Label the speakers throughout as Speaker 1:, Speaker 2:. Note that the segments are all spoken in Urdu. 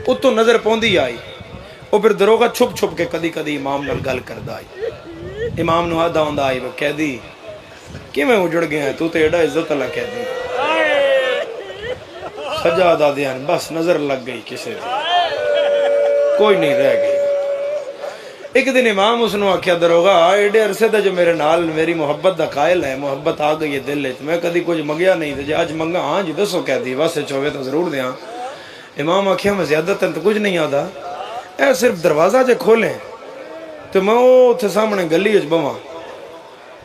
Speaker 1: اتوں نظر پوندی آئی وہ پھر دروگا چھپ چھپ کے کدی کدی امام نال گل کردا آئی امام نو آدھا ہوندا آئی وہ قیدی کیویں اجڑ گیا ہے تو تے ایڈا عزت اللہ قیدی سجادہ دیان بس نظر لگ گئی کسے کوئی نہیں رہ گئی ایک دن امام اس نے آکھیا دروگا ایڈے عرصے دا جو میرے نال میری محبت دا قائل ہے محبت آ گئی ہے دل ہے میں کدی کچھ منگیا نہیں تھا جی آج منگا ہاں جی دسو کہہ دی واسے چوہے تو ضرور دیاں امام آکھیا میں زیادہ تن تو کچھ نہیں آدھا اے صرف دروازہ جے کھولیں تو میں وہ تھے سامنے گلی اچ بواں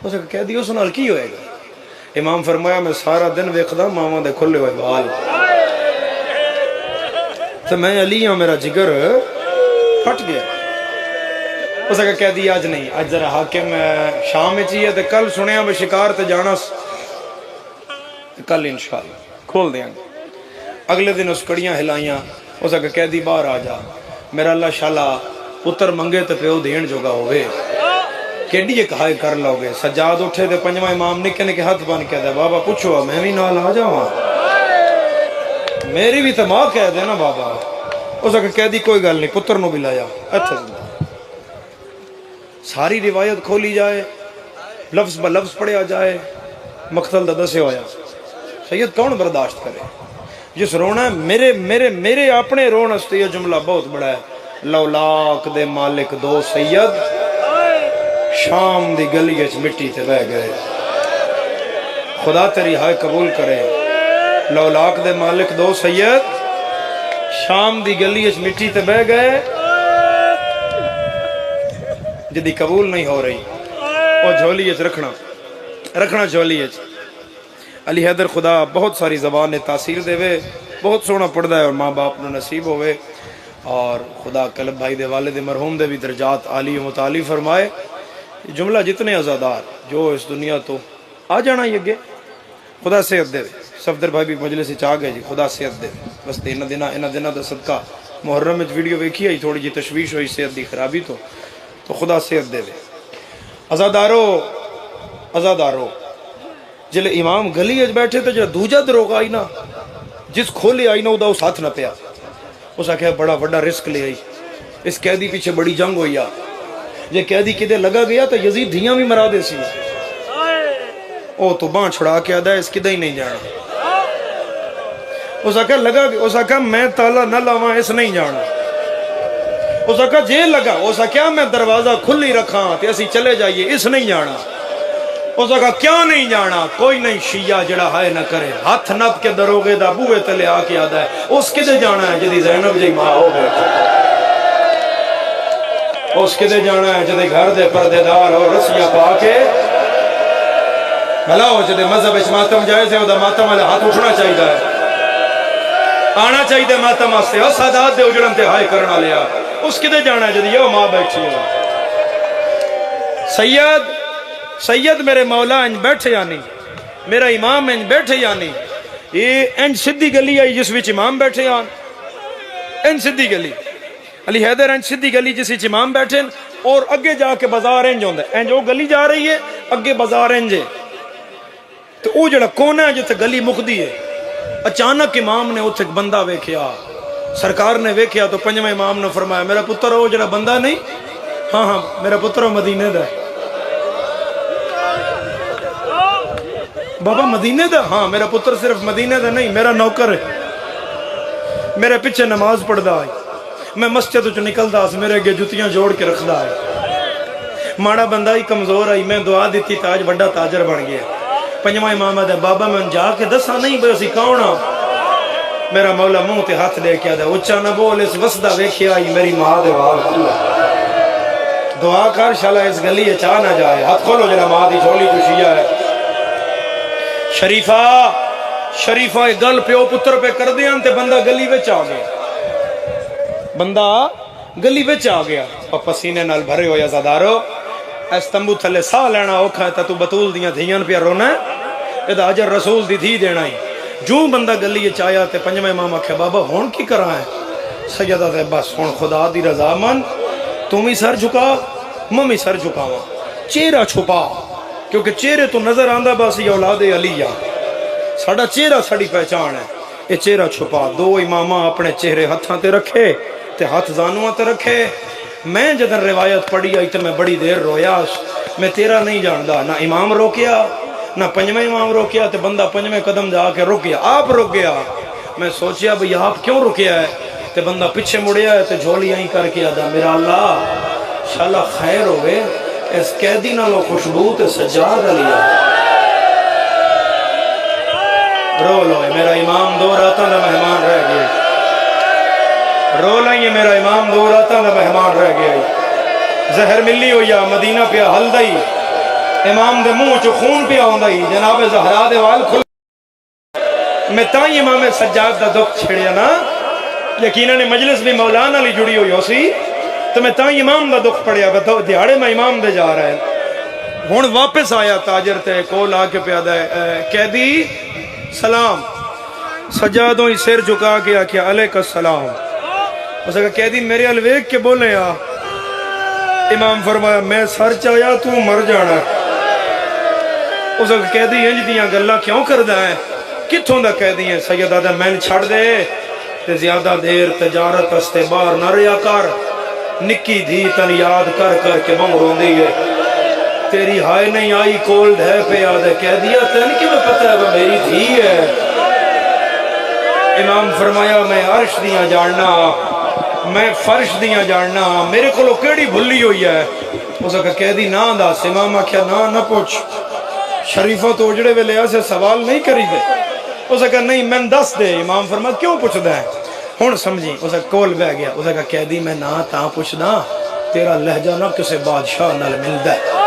Speaker 1: اسے کہہ دی اس نال کی ہوئے گا امام فرمایا میں سارا دن ویکھدا ماواں دے کھلے ہوئے بال تو میں علی ہوں میرا جگر پھٹ گیا اسے کہہ دی آج نہیں آج ذرا حاکم شام میں چاہیے تو کل سنیا میں شکار تے جانا کل انشاءاللہ کھول دیاں گے اگلے دن اس کڑیاں ہلائیاں اسے کہہ دی باہر آ جا میرا اللہ شالا پتر منگے تے پیو دین جوگا ہوئے کیڈی ایک ہائے کر لو گے سجاد اٹھے تے پنجواں امام نکے نکے ہاتھ بان کہہ دے بابا پوچھو میں بھی نال آ جاواں میری بھی تو ماں کہہ دے نا بابا اسے کہہ دی کوئی گل نہیں پتر نو بھی لایا اچھا ساری روایت کھولی جائے لفظ ب لفظ پڑھیا جائے مقتل دا دسے ہویا سید کون برداشت کرے جس رونا ہے میرے اپنے رون استے یہ جملہ بہت بڑا ہے لولاک دے مالک دو سید شام دی گلی اچ مٹی تے بہ گئے خدا تیری ہائے قبول کرے لولاک دے مالک دو سید شام دی گلی اچ مٹی تے بہ گئے جدی قبول نہیں ہو رہی وہ جھولی اچ رکھنا جھولی اچ علی حیدر خدا بہت ساری زبان نے تاثیر دے وے بہت سونا پڑھدا ہے اور ماں باپ نو نصیب ہوئے اور خدا قلب بھائی دے والد مرحوم دے بھی درجات عالی و متعالی فرمائے جملہ جتنے عزادار جو اس دنیا تو آ جانا ہی اگے خدا صحت دے صفدر بھائی بھی مجلس چاہ گئے جی خدا صحت دے بس انہ دنہ دا صدقہ محرم میں ویڈیو ویکھی آئی تھوڑی جی تشویش ہوئی صحت دی خرابی تو خدا صحت دے عزادارو جلے امام گلی اچ بیٹھے تو جلے دوجہ دروگا آئی نا جس کھولے آئی نا او دا اس ہاتھ نہ پیا اس آکھا بڑا بڑا رسک لے آئی اس قیدی پیچھے بڑی جنگ ہوئی آ یہ قیدی کدے لگا گیا تو یزید دھیاں بھی مرا دے سی او تو بان چھڑا کے آدھا اس کدے ہی نہیں جانا اس آکھا لگا گیا اس آکھا میں تالا نہ لاواں اس نہیں جانا اس آکھا جے لگا اس آکھا میں دروازہ کھلی رکھاں تے اسی چلے جائیے اس نہیں جانا اس آکھا کیوں نہیں جانا کوئی نہیں شیعہ جڑا ہائے نہ کرے ہاتھ نپ کے دروگے دا بوئے تلے آ کے آدھا ہے اس کدے جانا ہے جدی زینب جی ماں ہو گئے اس کدے جانا ہے جدے گھر دے پردے دار اور رسیاں پا کے بھلا ہو جدے مذہب اس ماتم جائز ہے وہ دا ماتم والے ہاتھ اٹھنا چاہیے ہے آنا چاہیے ماتم آستے اور سادات دے اجڑن تے ہائے کرنا لیا اس کدے جانا ہے جدی یہ ماں بیٹھی ہے سید میرے مولا انج بیٹھے یا نہیں میرا امام انج بیٹھے یا نہیں یہ انج سدھی گلی آئی جس وچ امام بیٹھے آن انج سدھی گلی علی حیدر انج سدھی گلی جس وچ امام بیٹھے اور اگے جا کے بازار انج ہوندہ ہے انج وہ گلی جا رہی ہے اگے بازار انج ہے تو وہ جڑا کونا ہے جتے گلی مقدی ہے اچانک امام نے اتھے بندہ ویکھیا سرکار نے ویکھیا تو پنجواں امام نے فرمایا میرا پتر وہ جڑا بندہ نہیں ہاں میرا پتر مدینے دا ہے بابا مدینے دا ہاں میرا پتر صرف مدینے دا نہیں میرا نوکر ہے میرے پیچھے نماز پڑھدا ہے میں مسجد چ نکلدا اس میرے اگے جتیاں جوڑ کے رکھدا ہے ماڑا بندہ ہی کمزور آئی میں دعا دیتی تاج بڑا تاجر بن گیا پنجواں امام دا بابا میں جا کے دسا نہیں بے اسی کون ہاں میرا مولا منہ تے ہاتھ لے کے آدھا اچا نہ بول اس وسدا ویکھیا آئی میری ماں دے وال دعا کر شالا اس گلی چاہ نہ جائے ہاتھ کھولو جڑا ماں دی جھولی خوشیا ہے شریفہ گل پیو پتر پہ کر دیاں تے بندہ گلی وچ آ گیا اور پسینے نال بھرے ہویا زادارو اس تمبو تھلے ساہ لینا اوکھا ہے تا تو بطول دیاں دھیاں پہ رونا ہے ادا اجر رسول دی دھی دینا ہی جو بندہ گلی چایا تے پنجواں امام آکھیا بابا ہون کی کرا ہے سیدہ تے بس ہون خدا دی رضا من تم ہی سر جھکا ممی سر جھکاواں چہرہ چھپا کیونکہ چہرے تو نظر آندا بس یہ اولاد علی ساڑا چہرہ ساڑی پہچان ہے یہ چہرہ چھپا. دو امامہ اپنے چہرے ہتھاں تے رکھے تے ہاتھ زانواں تے رکھے. میں جدن روایت پڑھی آئی تو میں بڑی دیر رویا. میں تیرا نہیں جاندا. نہ امام روکیا نہ پنجویں امام روکیا تے بندہ پنجویں قدم جا کے رک گیا. آپ رک گیا. میں سوچیا بھئی آپ کیوں رکیا ہے؟ تے بندہ پیچھے مڑیا ہے تے جھولی آئیں کر کے آدھا میرا اللہ انشاءاللہ خیر ہوئے اس قیدی نالو خوشبو تے سجاد علی رو لو میرا امام دو راتاں دا مہمان رہ گئے. رو لائیں میرا امام دو راتاں دا مہمان رہ گئے. زہر ملی ہوئی مدینہ پہ ہل دئی امام دے منہ چو خون پہ آؤں جناب زہرا دے وال کھل. میں تائیں امام سجاد دا دکھ چھڑیا نا یقیناً مجلس بھی مولانا لی جڑی ہوئی ہو سی تو میں تائیں امام دا دکھ پڑیا دیہاڑے میں امام دے جا رہا ہے. ہون واپس آیا تاجر تے کول آ کے پیادا ہے قیدی سلام. سجادوں ہی سر جھکا کے آکھیا علیک السلام. اس نے کہا قیدی میرے الویک کے بولے آ. امام فرمایا میں سر چاہیا تو مر جانا. اس نے کہا قیدی انج دیاں گلاں کیوں کردا ہے؟ کتھوں دا قیدی ہے؟ سید آدھا میں چھڑ دے تے زیادہ دیر تجارت استے باہر نہ ریا کر. نکی دھی تن یاد کر کر کے بہن روندی ہے. تیری ہائے نہیں آئی کول ڈھے پہ آدھے قیدیہ تن کی میں پتہ ہے وہ میری دھی ہے. امام فرمایا میں عرش دیاں جاننا میں فرش دیاں جاننا میرے کو لو کیڑی بھلی ہوئی ہے. اس نے کہا قیدی نہ دس. امام آکھیا نہ پوچھ شریفہ تو اجڑے ویلے ایسے سوال نہیں کری دے. اس نے کہا نہیں میں دس دے. امام فرمایا کیوں پوچھ دے ہون سمجھی. اس نے کول بہ گیا. اس نے کہا قیدی میں نہ تاں پوچھنا تیرا لہجہ نہ کسے بادشاہ نال ملدا ہے.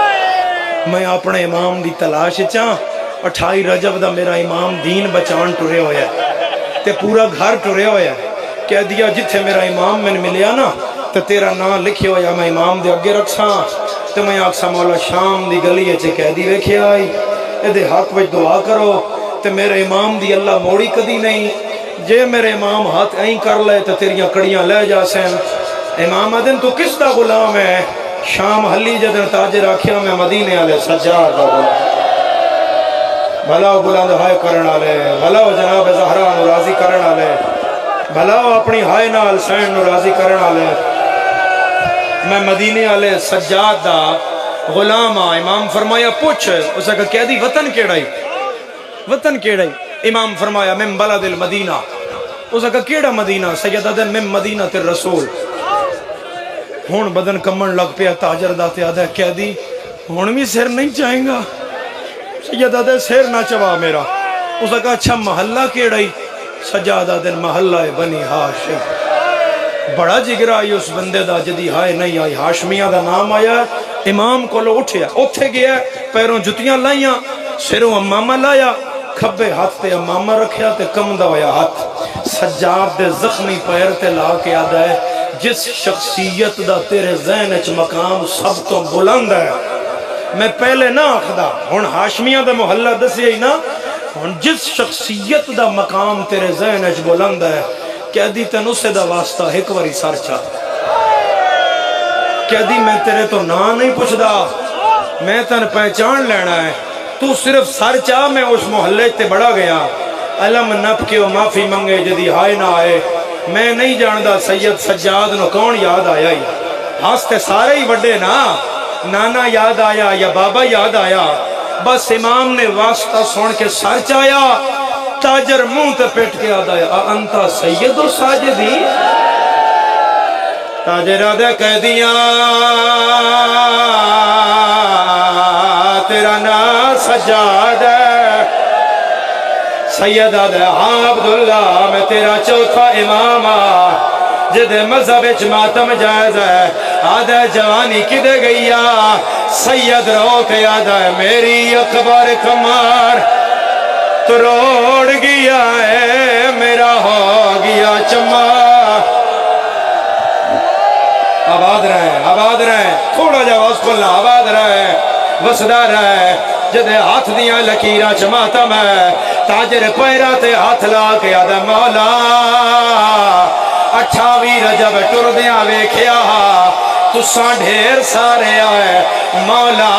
Speaker 1: میں اپنے امام دی تلاش چاں 28 رجب دا میرا امام دین بچان ٹرے ہویا تے پورا گھر ٹرے ہویا. کہہ دیا جتھے میرا امام میں ملیا نا تے تیرا نام لکھے ہویا میں امام دے اگے رکھساں تے میں آکسا مولا شام دی گلی اچھے قیدی ویکھے آئی اے دے حق وچ دعا کرو تے میرے امام دی اللہ موڑی کدی نہیں. جے میرے امام ہاتھ این کر لے تے تیریاں کڑیاں لے جا سین. امام آدن تو کس دا غلام ہے؟ شام حلی جدن تاجر آکھیا میں مدینے والے سجاد دا غلام. بھلاو بلند ہائے کرن والے بھلاو جناب زہرا نو راضی کرن والے بھلاو اپنی ہائے نال سین نو راضی کرن والے. میں مدینے والے سجاد دا غلام ہاں. امام فرمایا پوچھ. اس نے کہا قیدی وطن کیڑائی وطن کیڑائی؟ امام فرمایا من بلد المدینہ. اس نے کہا کیڑا مدینہ؟ سید آدھن من مدینہ تر رسول. ہون بدن کمن لگ پیا تاجر داتے آدھا قیدی ہون بھی سر نہیں چاہیں گا؟ سید آدھا سر نہ چوا میرا. اس نے کہا اچھا محلہ کیڑائی؟ سجاد آدھن محلہ بنی ہاشم. بڑا جگر آئی اس بندے دا جدی ہائے نہیں آئی ہاشمیہ دا نام آیا. امام کو لو اٹھیا اٹھے گیا پیروں جتیاں لائیاں سروں امامہ لایا کھبے ہاتھ تے امامہ رکھیا تے کم دا ہویا ہاتھ. سجاد دے زخمی پیر تے لا کے آدھا ہے جس شخصیت دا تیرے ذہن اچ مقام سب تو بلند ہے میں پہلے نہ آخدا ہون ہاشمیہ دا محلہ دسی ہی نا ہون جس شخصیت دا مقام تیرے ذہن اچ بلند ہے قیدی تن اسے دا واسطہ ایک واری سر چاہ. قیدی میں تیرے تو نا نہیں پوچھ دا میں تن پہچان لینا ہے تو صرف سر چاہ. میں اس محلے تے بڑا گیا علم نپ کے معافی منگے جدی ہائے نہ آئے. میں نہیں جاندہ سید سجاد نو کون یاد آیا ہی ہاستے سارے ہی وڈے نا نانا یاد آیا یا بابا یاد آیا. بس امام نے واسطہ سن کے سر چایا تاجر منہ تے پیٹ کے آدھا ہے انتا سید و ساجدی. تاجر آدھا کہہ دیا تیرا نا سجاد ہے. سید آدھا ہاں عبداللہ میں تیرا چوتھا امام جدے مذہب اچ ماتم جائز ہے. آدھا جوانی کدے گئیا سید رو کے آدھا ہے میری اکبر کمار تو روڑ گیا ہے میرا ہو گیا چما. آباد رہے تھوڑا جا واس کھولنا آباد رہے وسدا رہے جدے ہاتھ دیاں لکیرہ چماتم ہے. تاجر پیرہ تے ہاتھ لا کے آدھا مولا 28 رجب ٹر دیاں ویکھیا تساں ڈھیر سارے آئے مولا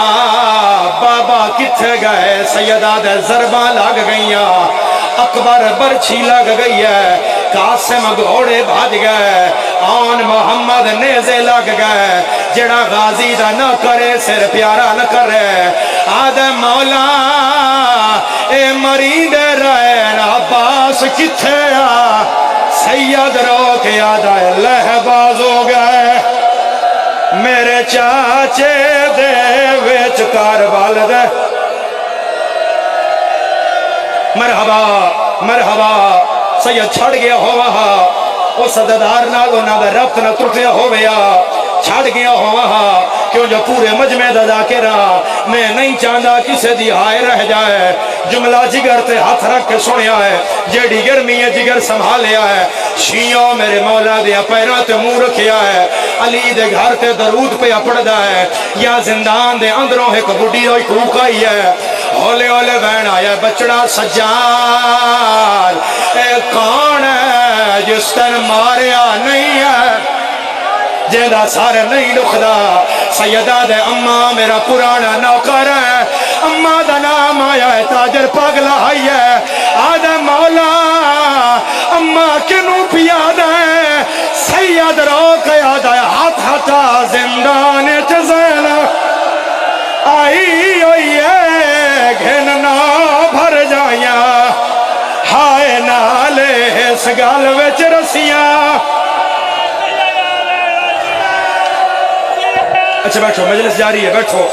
Speaker 1: بابا کتھے گئے. سیدہ دے ضرباں لگ گئیاں اکبر برچھی لگ گئی ہے، قاسم گھوڑے بھاج گئے، آن محمد نیزے لگ گئے، جڑا غازی دا نہ کرے سر پیارا نہ کرے، آدھے مولا اے مرید رہن عباس کتھے آ، سید رو کے آدھا لہباز ہو گئے، میرے چاچے دے وچ کاربال دے، مرحبا مرحبا سید چھڑ گیا ہو وہاں، او صددار نال انہاں دا ربط نہ ٹوٹیا ہویا، چھڑ گیا ہو وہاں، کیوں جو پورے مجمع دا ذاکرہ میں نہیں چاہتا کسے دی ہائے رہ جائے، جملہ جگر تے ہاتھ رکھ کے سنیا ہے، جیڑی گرمی ہے جگر سنبھالیا ہے، شیعوں میرے مولا دیا پیروں تے منہ رکھیا ہے، علی دے گھر تے درود پہ اپڑدا ہے، یا زندان دے اندروں ایک بڑی ہوئی کوک آئی ہے، ہولے ہولے بہن آیا بچڑا سجاد، اے کون ہے جس تن ماریا نہیں ہے، جیدہ سارے نہیں لکھدا، سیدہ دے اممہ میرا پرانا نوکر ہے، اممہ دا نام آیا ہے تاجر پاگلہ آئی ہے، آدھے مولا اممہ کنو پیاد ہے، سید رو کے آدھے ہاتھ ہاتھا زندان چزیل آئی ہوئی ہے، گھننا بھر جائیا، ہائے نالے اس گال وچ رسیاں۔ اچھا بیٹھو، مجلس جاری ہے، بیٹھو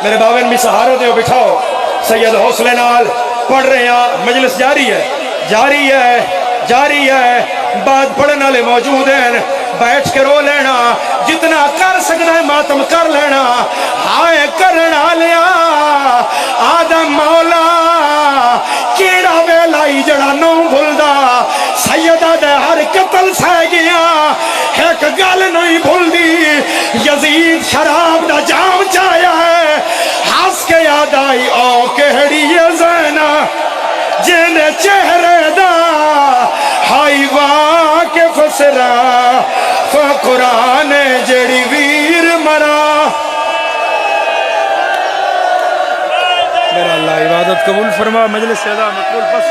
Speaker 1: میرے باون بھی سہارا دیو، بٹھاؤ، سید حوصلے نال پڑھ رہے ہیں، مجلس جاری ہے جاری ہے جاری ہے، بات پڑھنے والے موجود ہیں، بیٹھ کے رو لینا، جتنا کر سکنا ہے ماتم کر لینا، ہائے کرنا لیا آدم مولا کیڑا ویلائی جڑا نو بھولدا، سیدہ دے ہر قتل سہ گیا، ایک گل نہیں بھول دی، یزید شراب دا جام چایا ہے، ہنس کے یاد آئی او کہڑی یہ زینہ جن چہرے دا ہائی واقف سرا فقرآن جڑی ویر مرا۔ میرا اللہ عبادت قبول فرما، مجلس سیدہ مقبول، بس